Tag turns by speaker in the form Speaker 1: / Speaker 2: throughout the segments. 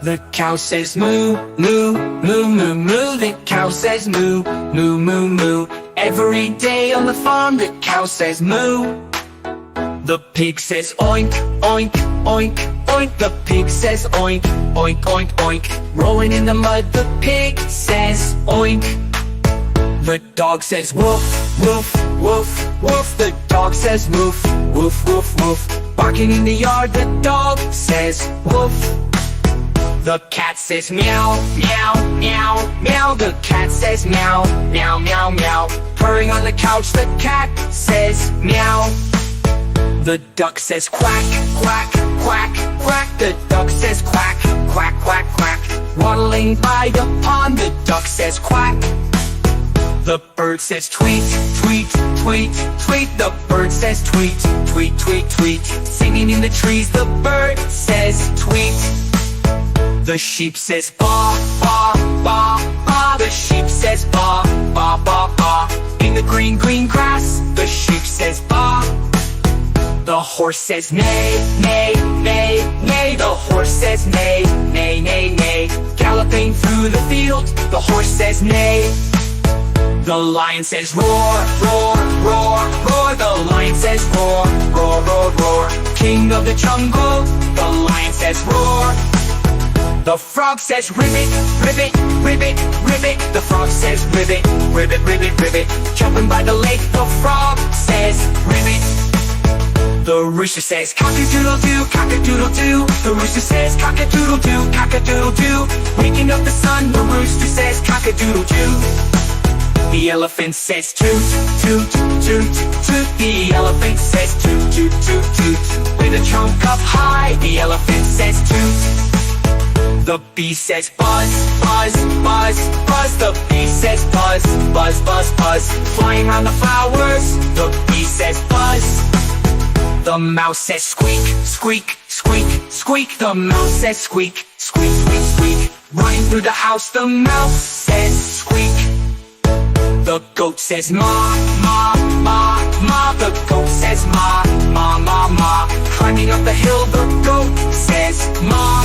Speaker 1: The cow says moo, moo, moo, moo, moo. The cow says moo, moo, moo, moo. Every day on the farm the cow says moo. The pig says oink, oink, oink, oink. The pig says oink, oink, oink, oink. Rolling in the mud the pig says oink. The dog says woof, woof, woof, woof. The dog says woof, woof, woof, woof. Barking in the yard the dog says woof. The cat says meow, meow, meow, meow. The cat says meow, meow, meow, meow. Purring on the couch the cat says meow. The duck says quack, quack, quack, quack. The duck says quack, quack, quack, quack. Waddling by the pond the duck says quack. The bird says tweet, tweet, tweet, tweet. The bird says tweet, tweet, tweet, tweet. Singing in the trees the bird says tweet. The sheep says baa, baa, baa, baa. The sheep says baa, baa, baa, baa. In the green, green grass the sheep says baa. The horse says neigh, neigh, neigh, neigh. The horse says neigh, neigh, neigh, neigh. Galloping through the field the horse says neigh. The lion says roar, roar, roar, roar. The lion says roar, roar, roar, roar. King of the jungle the lion says roar. The frog says ribbit, ribbit, ribbit, ribbit. The frog says ribbit, ribbit, ribbit, ribbit. Jumping by the lake the frog says ribbit. The rooster says cock-a-doodle-doo, cock-a-doodle-doo. The rooster says cock-a-doodle-doo, cock-a-doodle-doo. Waking up the sun the rooster says cock-a-doodle-doo. The elephant says toot, toot, toot, toot. The elephant says toot, toot, toot, toot. With a trunk up high the elephant says toot. The bee says buzz, buzz, buzz, buzz. The bee says buzz, buzz, buzz, buzz. Flying around the flowers the bee says buzz. The mouse says squeak, squeak, squeak, squeak. The mouse says squeak, squeak, squeak, squeak. Running through the house the mouse says squeak. The goat says ma, ma, ma, ma. The goat says ma, ma, ma, ma. Climbing up the hill the goat says ma.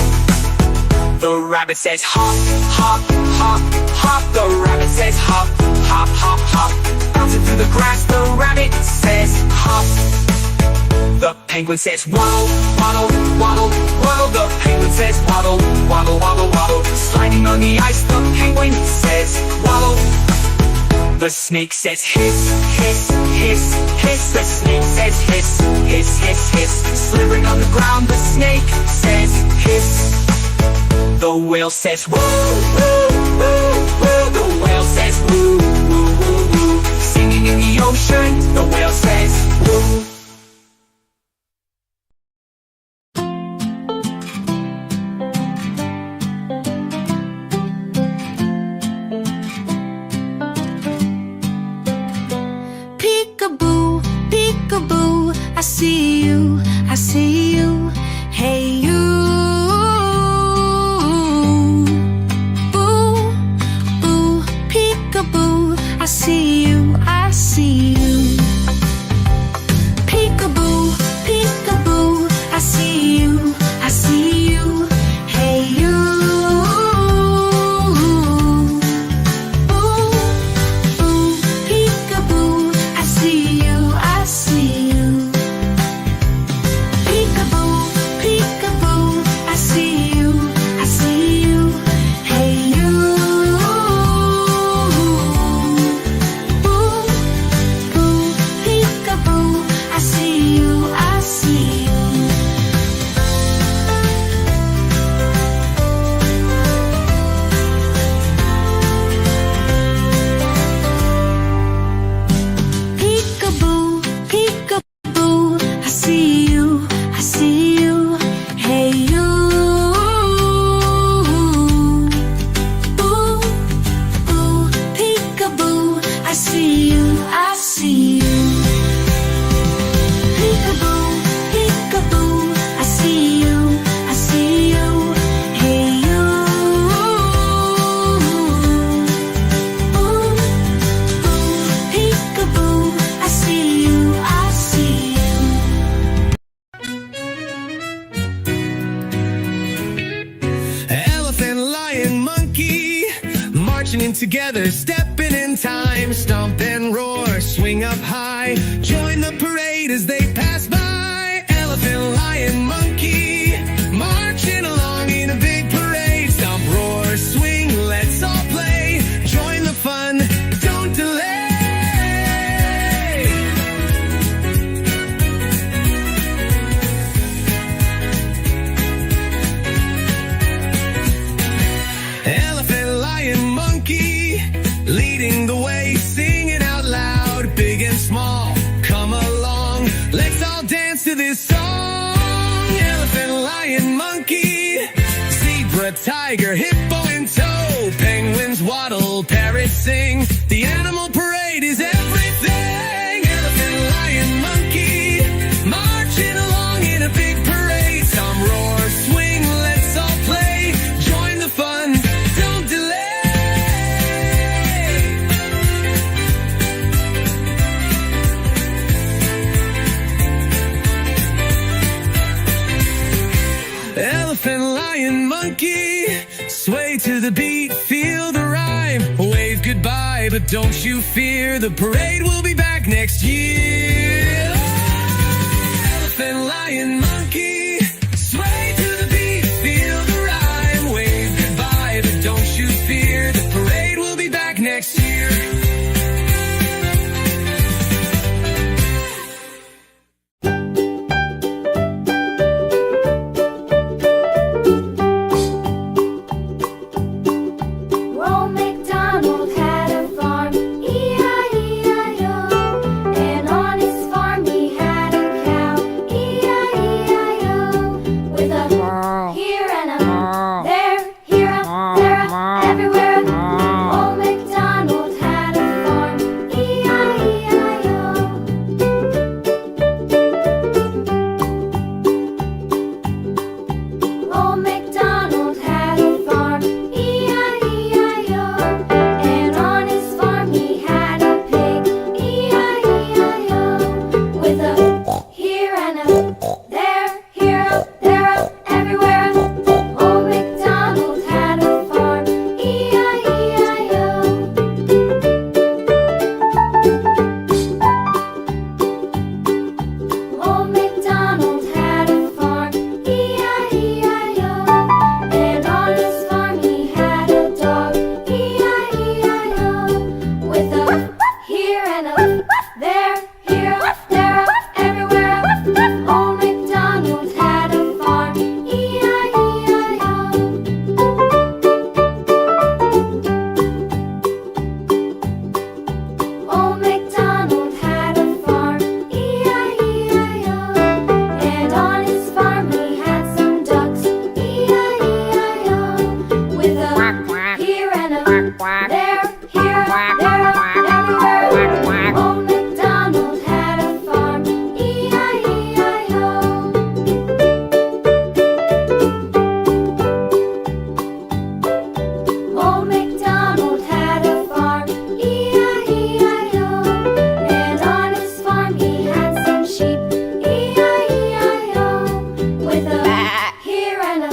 Speaker 1: The rabbit says hop, hop, hop, hop. The rabbit says hop, hop, hop, hop. Bouncing through the grass the rabbit says hop. The penguin says waddle, waddle, waddle, waddle. The penguin says waddle, waddle, waddle, waddle. Sliding on the ice the penguin says waddle. The snake says hiss, hiss, hiss, hiss. The snake says hiss, hiss, hiss, hiss. Slithering on the ground the snake says hiss. The whale says woo, woo, woo, woo. The whale says woo, woo, woo, woo. Singing in the ocean the whale says woo.
Speaker 2: Peekaboo, peekaboo, I see you, I see you. Hey you. I see you, I see you. Peekaboo, peekaboo, I see you, I see you. Hey you. Ooh, ooh, peekaboo, I see you, I see you. Peekaboo,
Speaker 3: together, stepping in time. Stomp and roar, swing up high. Join the parade as they pass by. Elephant, lion, monkey, marching along in a big parade. Stomp, roar, swing, let's all play. Join the fun, don't delay. Elephant, lion, monkey, leading the way, singing out loud. Big and small, come along, let's all dance to this song. Elephant, lion, monkey, zebra, tiger, hippo in tow. Penguins waddle, parrots sing. The animal parade is everything. Elephant, lion, monkey, marching along in a big parade. Some roar, swing, let's all play. Join the fun, don't delay. Elephant, lion, monkey, sway to the beat, feel the rhyme. Wave goodbye, but don't you fear, the parade will be back next year. Elephant, lion, monkey, sway to the beat, feel the rhyme. Wave goodbye, but don't you fear, the parade will be back next year.
Speaker 2: Old MacDonald had a farm, E-I-E-I-O. And on his farm he had a cow, E-I-E-I-O. With a here and a there, here a, there a, everywhere. Old MacDonald had a farm, E-I-E-I-O. Old MacDonald had a farm, E-I-E-I-O. And on his farm he had a pig, E-I-E-I-O. With a here and a there, here a, there a, everywhere. Old MacDonald had a farm, E-I-E-I-O. Old MacDonald had a farm, E-I-E-I-O. And on his farm he had a dog, E-I-E-I-O. With a here and a there, here a, there a, everywhere. Old MacDonald had a farm, E-I-E-I-O. Old MacDonald had a farm, E-I-E-I-O. And on his farm he had some ducks, E-I-E-I-O. With a here and a there, here a, there a, everywhere. Old MacDonald had a farm, E-I-E-I-O. Old MacDonald had a farm, E-I-E-I-O. And on his farm he had some sheep, E-I-E-I-O. With a here and a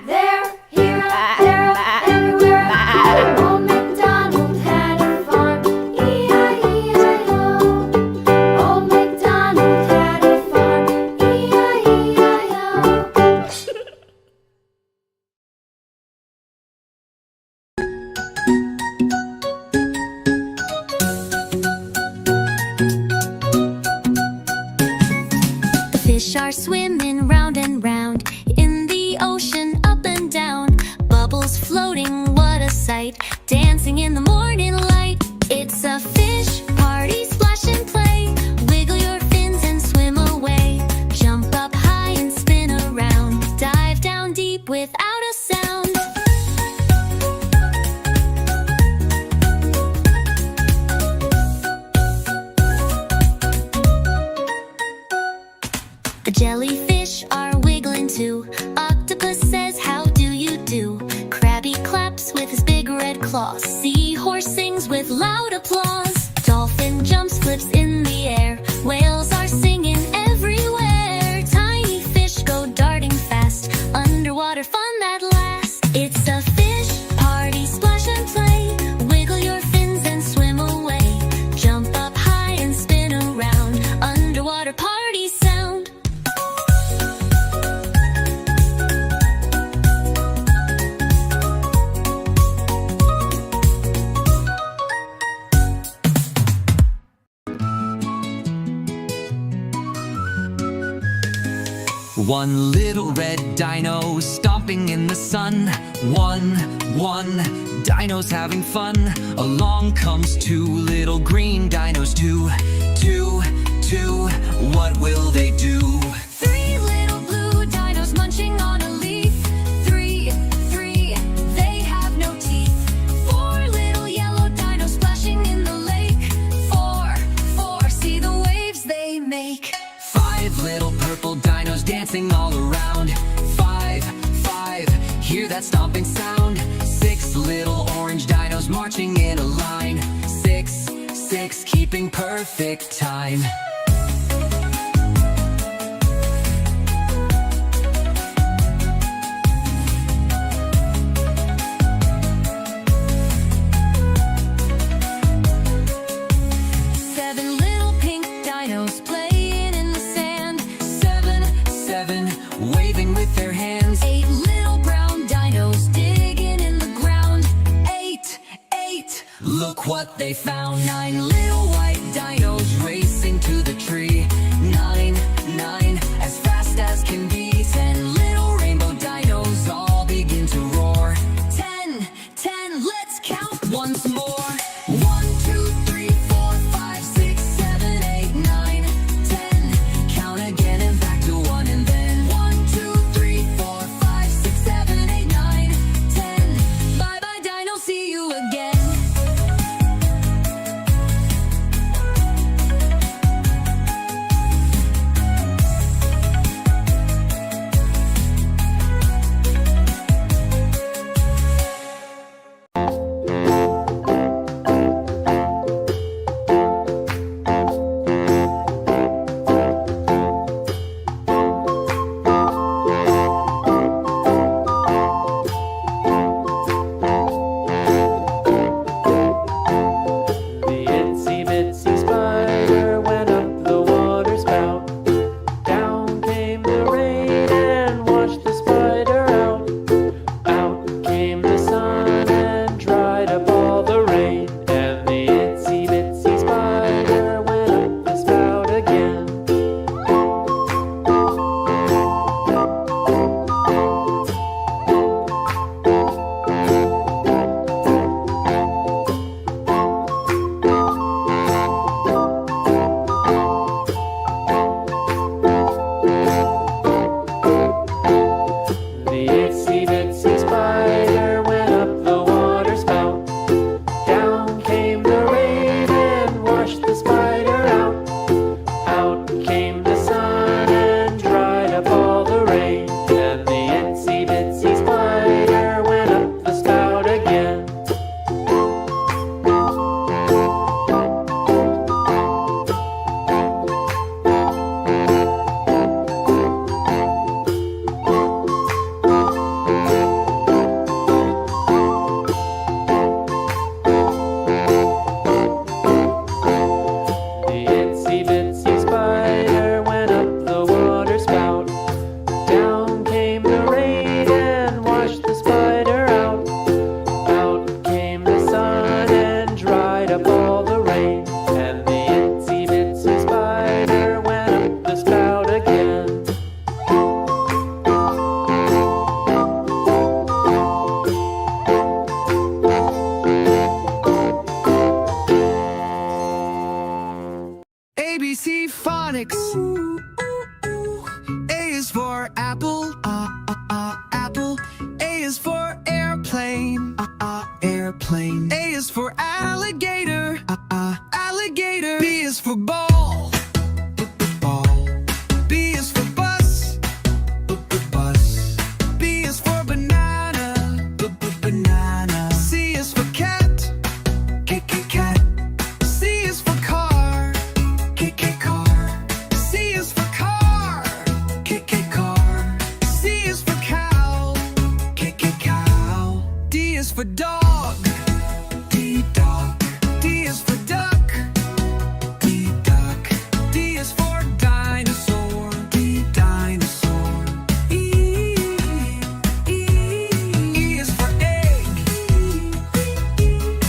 Speaker 2: there, here a, there a, everywhere. Old MacDonald had a farm, E-I-E-I-O. Old MacDonald had a farm, E-I-E-I-O.
Speaker 4: The fish are swimming round and round in the ocean, up and down. Bubbles floating, what a sight, dancing in the morning light. It's a fish party, splash and play. Wiggle your fins and swim away. Jump up high and spin around. Dive down deep without a sound. The jellyfish are wiggling too. Octopus says, how do you do? Crabby claps with his big red claws. Seahorse sings with loud applause. Dolphin jumps, flips in the air. Whales are singing everywhere. Tiny fish go darting fast. Underwater fun that lasts. It's a fish party, splash and play.
Speaker 1: One little red dino stomping in the sun. One, dino's having fun. Along comes two little green dinos. Two, what will they do?
Speaker 4: Three little blue dinos munching on a leaf. Three, they have no teeth. Four little yellow dinos splashing in the lake. Four, see the waves they make.
Speaker 1: Five little purple dinos dancing all around. Five, hear that stomping sound. Six little orange dinos marching in a line. Six, keeping perfect time.
Speaker 4: Seven little pink dinos playing in the sand.
Speaker 1: Seven, waving with their hands.
Speaker 4: Eight little brown dinos digging in the ground. Eight,
Speaker 1: Look what they found.
Speaker 4: nine little white dinos
Speaker 1: Racing to the tree. Nine, as fast as can be. 10 little rainbow dinos all begin to roar.
Speaker 4: 10, let's count once more.
Speaker 1: 1, 2, 3, 4, 5, 6, 7, 8, 9, 10. Count again and back to 1 and then 1, 2, 3, 4, 5, 6, 7, 8, 9, 10.
Speaker 4: Bye bye dino, see you again.
Speaker 5: The itsy bitsy spider went up the water spout. Down came the rain and washed the spider out. Out came the sun and dried up all the rain. And the itsy bitsy spider went up the spout again. The itsy bitsy spider went up the water spout. Down came the rain and washed the spider out. Out came the sun and dried up all the rain. And the itsy bitsy spider went up the spout again. The itsy bitsy spider went up the water spout. Down came the rain and washed the spider out. Out came the sun and dried up all the rain. And the itsy bitsy spider went up the spout again.
Speaker 3: ABC Phonics. A is for apple, apple. A is for airplane, airplane. A is for alligator, alligator. B is for ball, ball. B is for bus, bus. B is for banana, banana. C is for cat, cat. C is for car, car. C is for car, car. C is for cow, cow. D is for dog, dog. D is for duck, duck. D is for dinosaur, dinosaur. E is for egg, egg.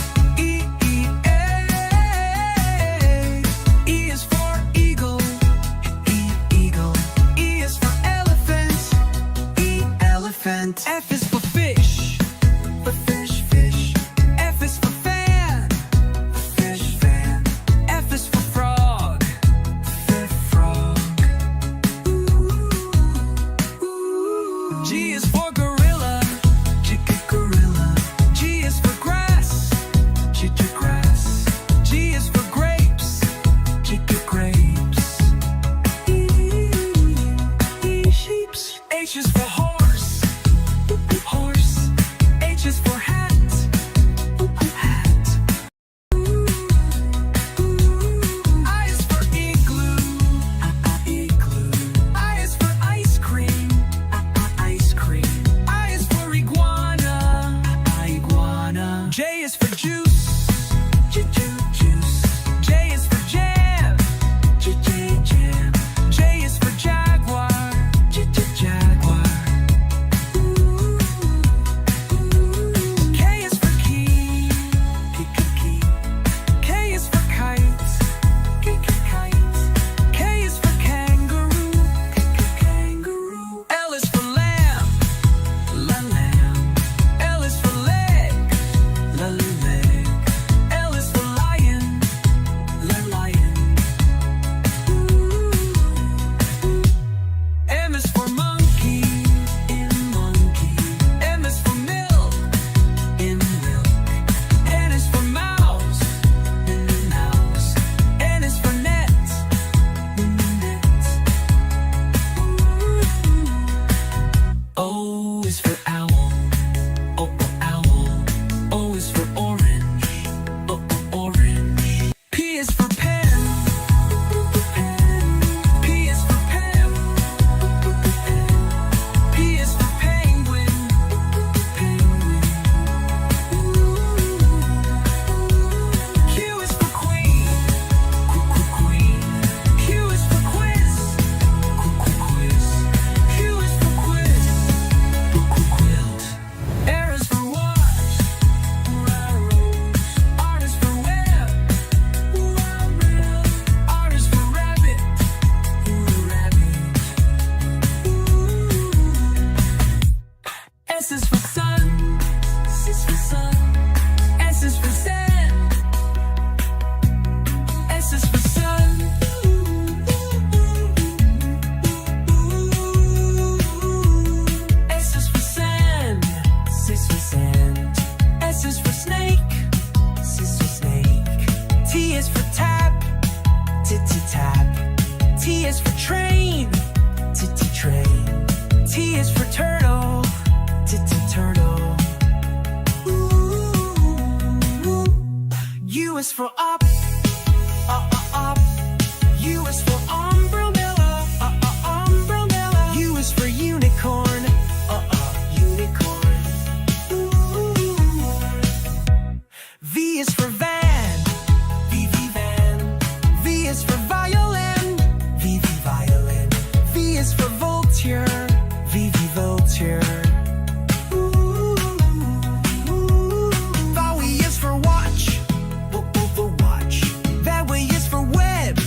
Speaker 3: E is for eagle, eagle. E is for elephant. ant. F is for fish. For fish, fish. F is for fan. Fish, fan. F is for frog. Frog. G is for gorilla. Gorilla. G is for grass. Grass. G is for grapes. Grapes. Sheeps. H is for horse. Horse. H is for hat. Hat. I is for igloo. Igloo. I is for ice cream. Ice cream. I is for iguana. Iguana. J is for juice. Juice. J is for jam. Jam. J is for jaguar. Jaguar. K is for key. Key. K is for kite. Kite. K is for kangaroo. Kangaroo. L is for lamb. Lamb. L is for leg. Leg. L is for lion. Lion. M is for monkey. Monkey. M is for milk. Milk. N is for mouse. Mouse. N is for net. Net. O is for owl. Owl. O is for orange. Orange. P is for pen. P is for pen. P is for penguin. Q is for queen. Queen. Q is for quiz. Quiz. Q is for quiz. Quilt. R is for watch. R is for web. R is for rabbit. S is for sun. S is for sand. S is for sun. S is for sand. S is for snake. T is for tap. Tap. T is for train. Train. T is for turtle. Turtle. U is for up. Up. U is for umbrella. Umbrella. U is for unicorn. Unicorn. V is for van. Van. V is for violin. Violin. V is for vulture. Vulture. Bowie is for watch. Watch. That way is for web.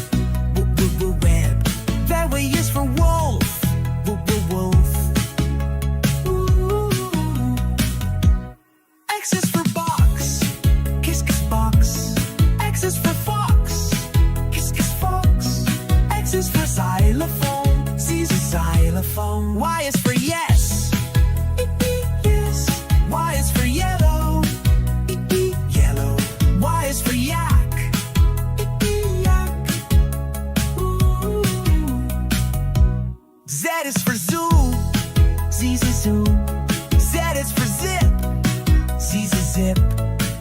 Speaker 3: Web. That way is for wolf. Wolf. X is for box. Kiss box. X is for fox. Kiss fox. X is for xylophone. C's a xylophone. Y is for yes. Yes. Y is for yellow. Yellow. Y is for yak. Yak. Z is for zoo. Z's a zoo. Z is for zip. Z's a zip.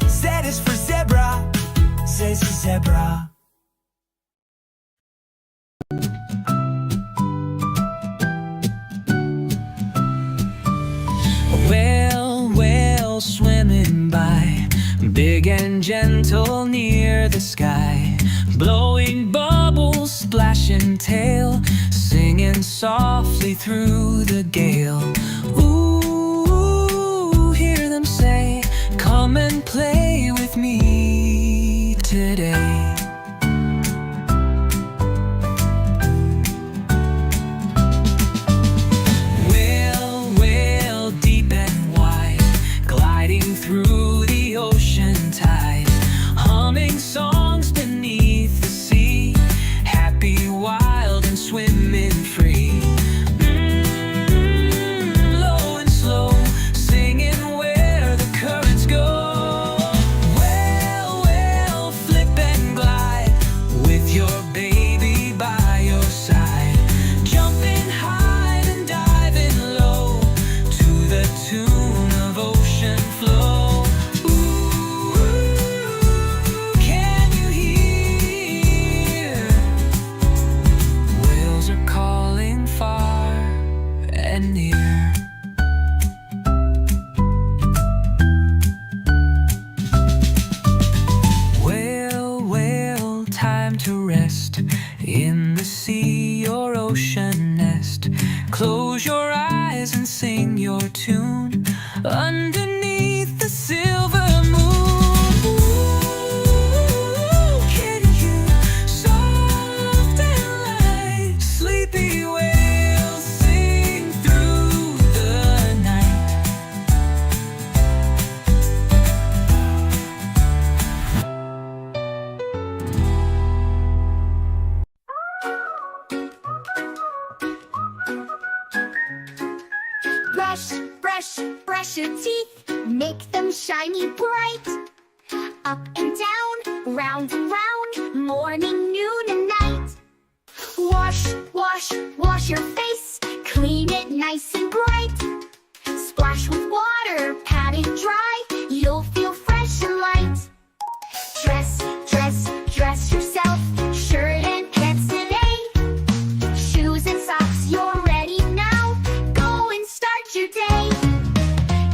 Speaker 3: Z is for zebra. Z's a zebra. Whale swimming by, big and gentle near the sky, blowing bubbles, splashing tail, singing softly through the gale. Ooh, hear them say, come and play with me today. Whale, deep and near. Whale, whale, time to rest in the sea or ocean nest. Close your eyes and sing your tune underneath the silver moon. Ooh, can you soft and light? Sleepy whales sing through the night.
Speaker 2: Brush, brush, brush your teeth, make them shiny bright. Up and down, round and round, morning, noon, and night. Wash, wash, wash your face, clean it nice and bright. Splash with water, pat it dry, you'll feel fresh and light. Dress, dress, dress yourself, shirt and pants today. Shoes and socks, you're ready now, go and start your day.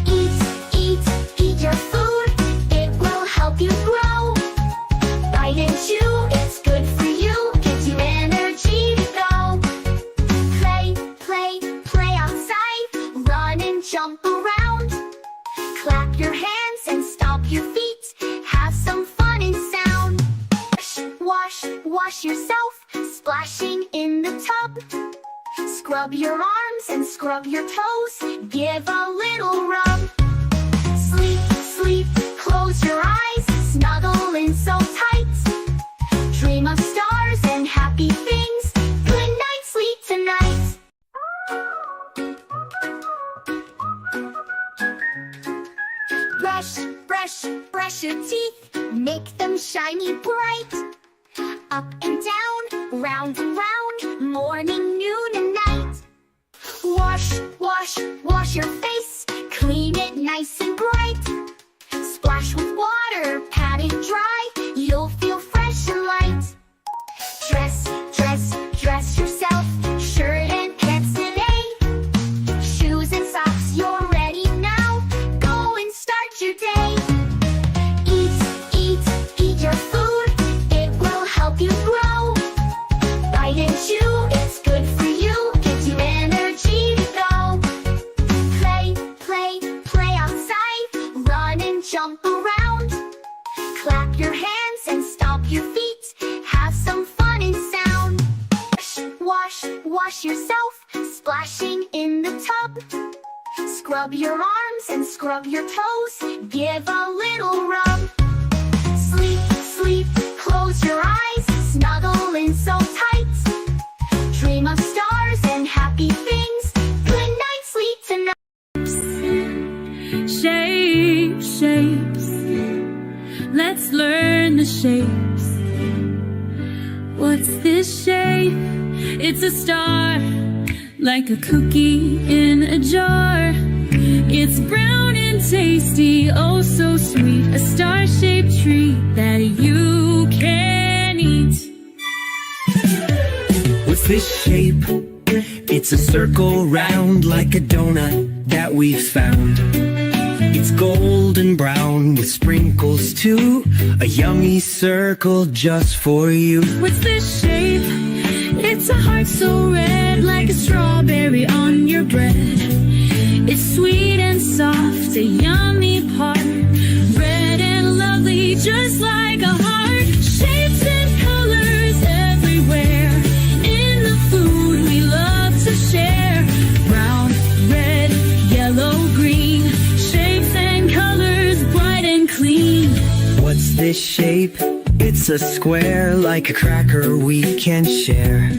Speaker 2: Eat, eat, eat your food, it will help you grow. Bite and chew, it's good for you, gives you energy to go. Play, play, play outside, run and jump around. Clap your hands and stomp your feet, have some fun and sound. Wash, wash yourself, splashing in the tub. Scrub your arms and scrub your toes, give a little rub. Sleep, sleep, close your eyes, snuggle in so tight. Dream of stars and happy things, good night, sleep tonight. Brush, brush, brush your teeth, make them shiny bright. Up and down, round and round, morning, noon, and night. Wash, wash, wash your face, clean it nice and bright. Splash with water, pat it dry, you'll feel fresh and light. Dress, dress, dress yourself, shirt and pants today. Shoes and socks, you're ready now, go and start your day. Eat, eat, eat your food, it will help you grow. Bite and chew, it's good for you, gives you energy to go. Play, play, play outside, run and jump around. Clap your hands and stomp your feet, have some fun and sound. Wash, wash yourself, splashing in the tub. Scrub your arms and scrub your toes, give a little rub. Sleep, sleep, close your eyes, snuggle in so tight. Dream of stars and happy things, good night, sleep tonight.
Speaker 6: Shapes, shapes, let's learn the shapes. What's this shape? It's a star, like a cookie in a jar. It's brown and tasty, oh so sweet. A star-shaped treat that you can eat.
Speaker 3: What's this shape? It's a circle round like a donut that we found. It's golden brown with sprinkles too, a yummy circle just for you.
Speaker 6: What's this shape? It's a heart so red, like a strawberry on your bread. It's sweet and soft, a yummy part, red and lovely, just like a heart. Shapes and colors everywhere, in the food we love to share. Brown, red, yellow, green, shapes and colors bright and clean.
Speaker 3: What's this shape? It's a square like a cracker we can share.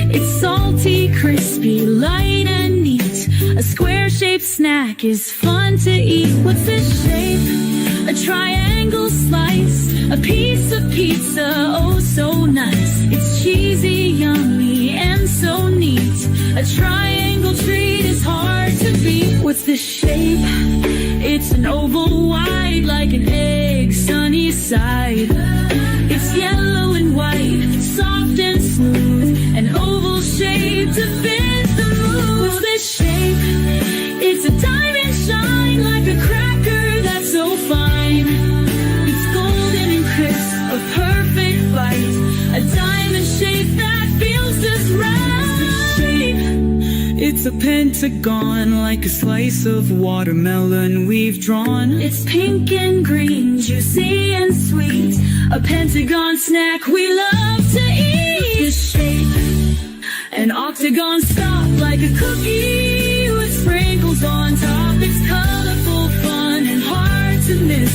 Speaker 6: It's salty, crispy, light and neat. A square-shaped snack is fun to eat. What's this shape? A triangle slice, a piece of pizza, oh so nice. It's cheesy, yummy, and so neat. A triangle treat is hard to beat. What's this shape? It's an oval wide, like an egg, sunny side. It's yellow and white, soft and smooth, an oval shape to fit the mood. What's this shape? It's a pentagon, like a slice of watermelon we've drawn. It's pink and green, juicy and sweet, a pentagon snack we love to eat. This shape, an octagon stop, like a cookie with sprinkles on top. It's colorful, fun, and hard to miss,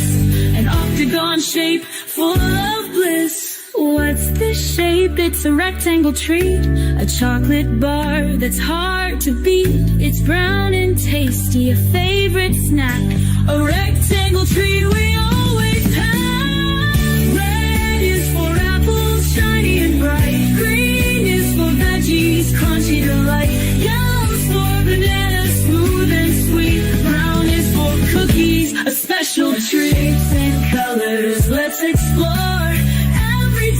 Speaker 6: an octagon shape full of bliss. What's this shape? It's a rectangle treat, a chocolate bar that's hard to beat. It's brown and tasty, a favorite snack, a rectangle treat we always have. Red is for apples, shiny and bright. Green is for veggies, crunchy delight. Yellow's for bananas, smooth and sweet. Brown is for cookies, a special treat. Shapes and colors, let's explore.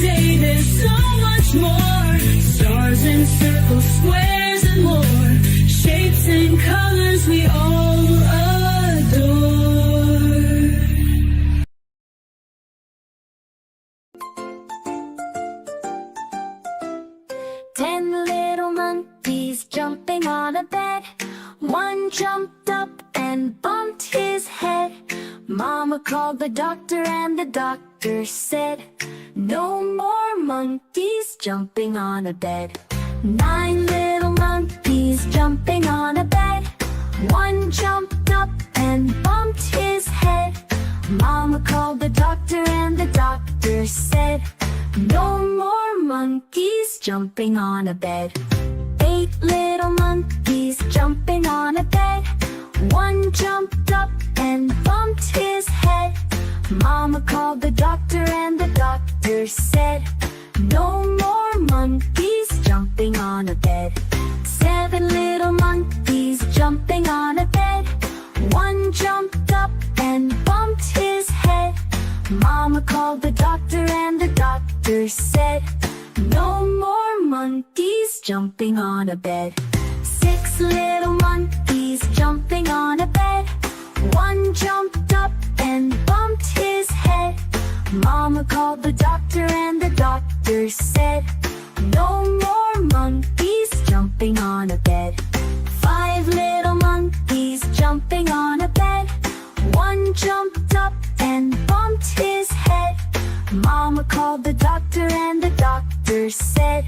Speaker 6: Day, there's so much more. Stars and circles, squares and more. Shapes and colors we all adore.
Speaker 2: 10 little monkeys jumping on a bed. One jumped up and bumped his head. Mama called the doctor and the doctor said, no more monkeys jumping on a bed. 9 little monkeys jumping on a bed. One jumped up and bumped his head. Mama called the doctor and the doctor said, no more monkeys jumping on a bed. 8 little monkeys jumping on a bed. One jumped up and bumped his head. Mama called the doctor and the doctor said, no more monkeys jumping on a bed. 7 little monkeys jumping on a bed. One jumped up and bumped his head. Mama called the doctor and the doctor said, no more monkeys jumping on a bed. 6 little monkeys jumping on a bed. One jumped up and bumped his head. Mama called the doctor and the doctor said, no more monkeys jumping on a bed. 5 little monkeys jumping on a bed. One jumped up and bumped his head. Mama called the doctor and the doctor said,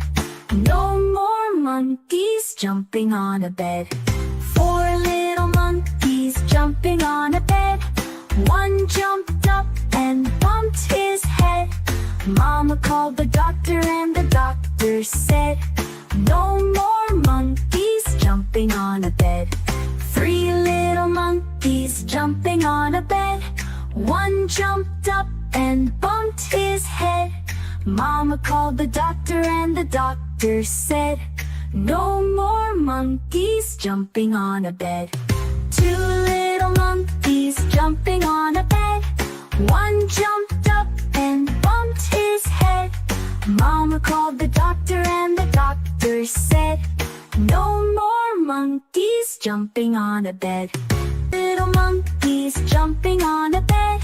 Speaker 2: no more monkeys jumping on a bed. 4 little monkeys jumping on a bed. One jumped up and bumped his head. Mama called the doctor and the doctor said, no more monkeys jumping on a bed. 3 little monkeys jumping on a bed. One jumped up and bumped his head. Mama called the doctor and the doctor said, no more monkeys jumping on a bed. 2 little monkeys jumping on a bed. One jumped up and bumped his head. Mama called the doctor and the doctor said, no more monkeys jumping on a bed. Little monkeys jumping on a bed.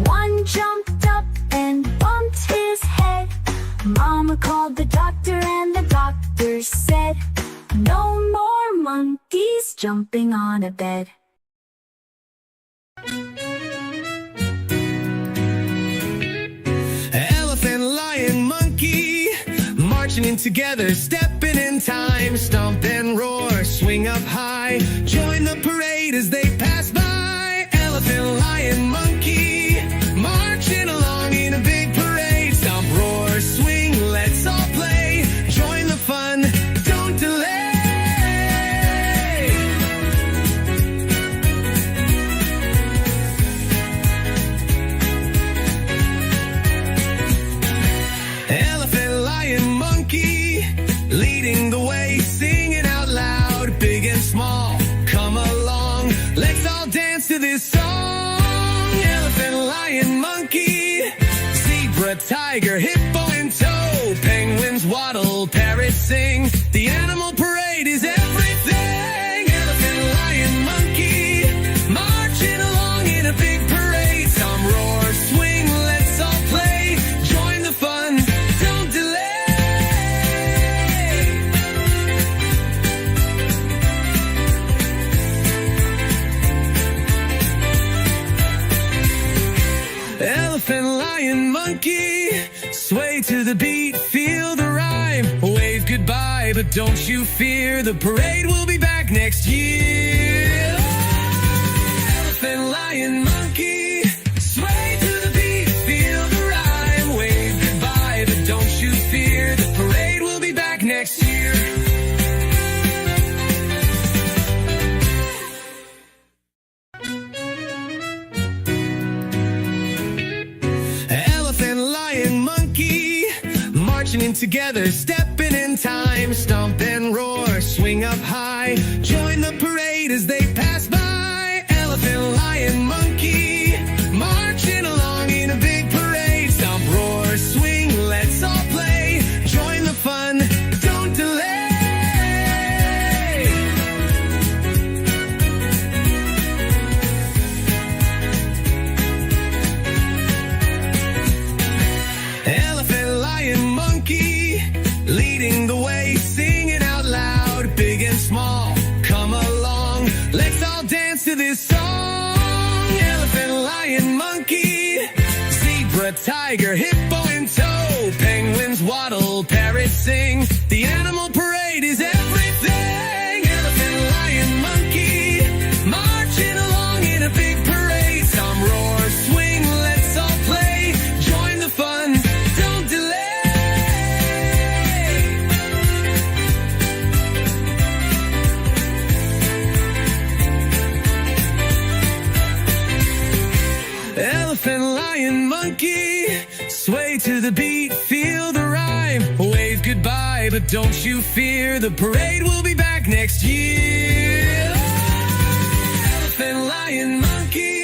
Speaker 2: One jumped up and bumped his head. Mama called the doctor and the doctor said, no more monkeys jumping on a bed.
Speaker 3: Elephant, lion, monkey, marching in together, stepping in time. Stomp and roar, swing up high, join the parade as they pass by. Elephant, lion, monkey, marching along in a big parade. Stomp, roar, swing, let's all play, join the fun, don't delay. Elephant, lion, monkey, leading the way, singing out loud, big and small, come along, let's all dance to this song. Elephant, lion, monkey, zebra, tiger, hippo and toad, penguins waddle, parrots sing, the animal parade is everything. Elephant, lion, monkey, marching along in a big parade. Some roar, swing, let's all play, join the fun, don't delay. lion, monkey, sway to the beat, feel the rhyme. Wave goodbye, but don't you fear, the parade will be back next year. Elephant, lion, monkey, sway to the beat, feel the rhyme. Wave goodbye, but don't you fear, the parade will be back next year. Elephant, lion, monkey, marching in together, stepping in time. Stomp and roar, swing up high, join the parade as they pass by. Elephant, lion, monkey, marching along in a big parade. Stomp, roar, swing, let's all play, join the fun, don't delay. Elephant, lion, monkey, leading the way, singing out loud, big and small, come along, let's all dance to this song. Elephant, lion, monkey, zebra, tiger, hippo in tow, penguins waddle, parrots sing, the animal parade is everything. Elephant, lion, monkey, marching along in a big parade. Some roar, swing, let's all play, join the fun, don't delay. Elephant, lion, monkey, sway to the beat, feel the rhyme. Wave goodbye, but don't you fear, the parade will be back next year. Elephant, lion, monkey,